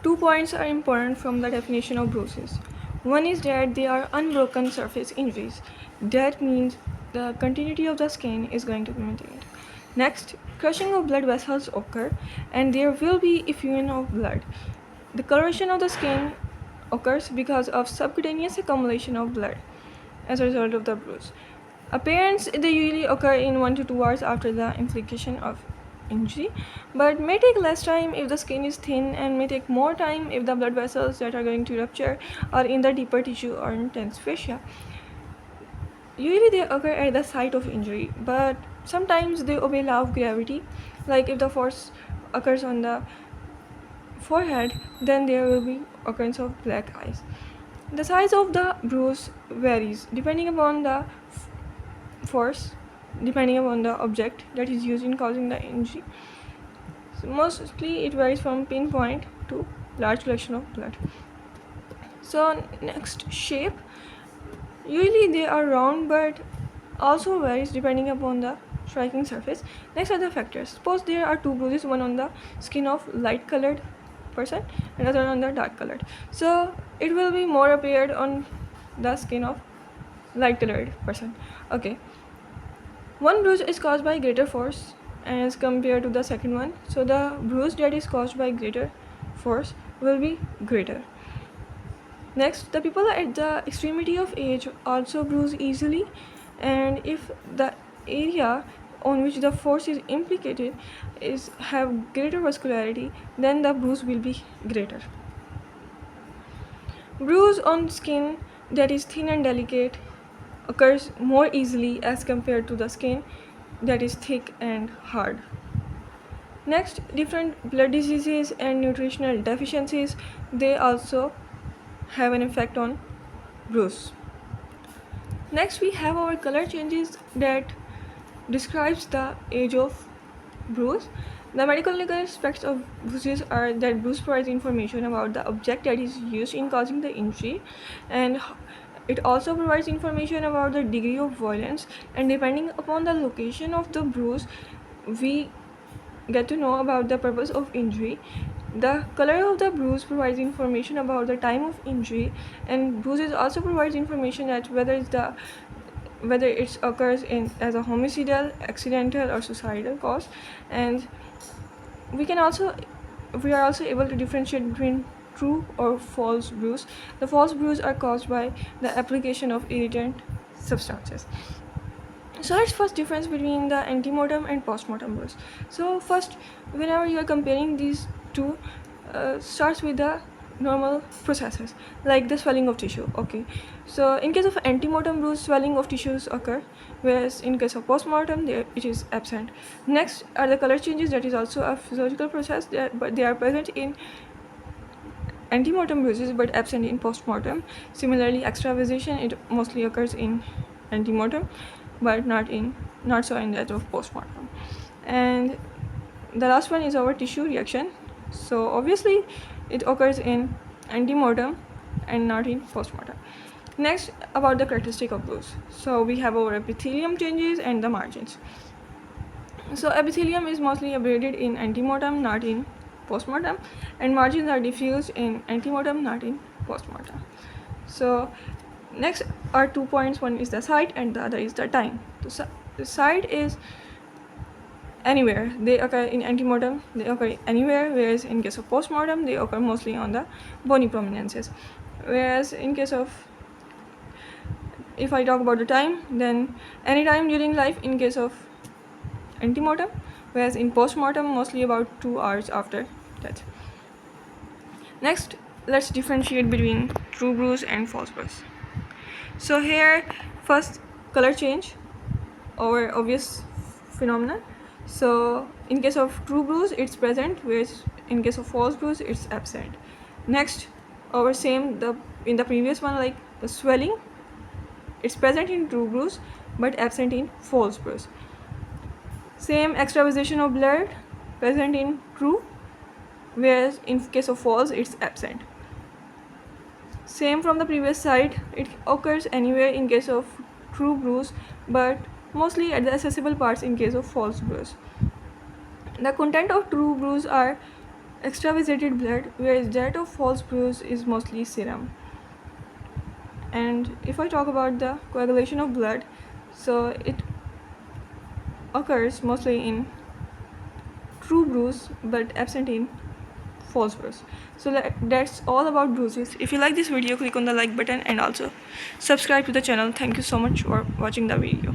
Two points are important from the definition of bruises. One is that they are unbroken surface injuries. That means the continuity of the skin is going to be maintained. Next, crushing of blood vessels occur and there will be effusion of blood. The coloration of the skin occurs because of subcutaneous accumulation of blood as a result of the bruise. Appearance they usually occur in 1 to 2 hours after the infliction of injury, but may take less time if the skin is thin and may take more time if the blood vessels that are going to rupture are in the deeper tissue or intense fascia. Usually they occur at the site of injury, but sometimes they obey law of gravity. Like if the force occurs on the forehead, then there will be occurrence of black eyes. The size of the bruise varies depending upon the force, depending upon the object that is used in causing the injury. So mostly it varies from pinpoint to large collection of blood. So next, shape. Usually they are round but also varies depending upon the striking surface. Next are the factors. Suppose there are two bruises, one on the skin of light colored person and other on the dark colored. So it will be more appeared on the skin of light colored person. Okay. One bruise is caused by greater force as compared to the second one. So the bruise that is caused by greater force will be greater. Next, the people at the extremity of age also bruise easily, and if the area on which the force is implicated is have greater vascularity, then the bruise will be greater. Bruise on skin that is thin and delicate occurs more easily as compared to the skin that is thick and hard. Next, different blood diseases and nutritional deficiencies, they also have an effect on bruise. Next, we have our color changes that describes the age of bruise. The medical legal aspects of bruises are that bruise provides information about the object that is used in causing the injury, and it also provides information about the degree of violence, and depending upon the location of the bruise, we get to know about the purpose of injury. The color of the bruise provides information about the time of injury, and bruises also provides information that whether it occurs in as a homicidal, accidental, or suicidal cause, and we are also able to differentiate between true or false bruise. The false bruise are caused by the application of irritant substances. So let's first difference between the antemortem and postmortem bruise. So first, whenever you are comparing these two, starts with the normal processes like the swelling of tissue. Okay, so in case of antemortem bruise, swelling of tissues occur, whereas in case of postmortem, it is absent. Next are the color changes. That is also a physiological process, but they are present in antemortem bruises but absent in postmortem. Similarly, extravasation, it mostly occurs in antemortem but not so in that of postmortem. And the last one is our tissue reaction. So obviously it occurs in antemortem and not in postmortem. Next, about the characteristic of bruise. So we have our epithelium changes and the margins. So epithelium is mostly abraded in antemortem, not in postmortem, and margins are diffuse in antemortem, not in postmortem. So next are 2 points. One is the site and the other is the time. The site is anywhere. They occur in antemortem, they occur anywhere, whereas in case of postmortem, they occur mostly on the bony prominences. Whereas in case of, if I talk about the time, then any time during life in case of antemortem, whereas in postmortem, mostly about 2 hours after death. Next, let's differentiate between true bruise and false bruise. So here, first, color change or obvious phenomenon. So in case of true bruise, it's present, whereas in case of false bruise, it's absent. Next, our same in the previous one, like the swelling, it's present in true bruise but absent in false bruise. Same extravasation of blood present in true, whereas in case of false, it's absent. Same from the previous side, it occurs anywhere in case of true bruise but mostly at the accessible parts in case of false bruise. The content of true bruise are extravasated blood, whereas that of false bruise is mostly serum. And if I talk about the coagulation of blood, so it occurs mostly in true bruise but absent in false bruise. So that's all about bruises. If you like this video, click on the like button and also subscribe to the channel. Thank you so much for watching the video.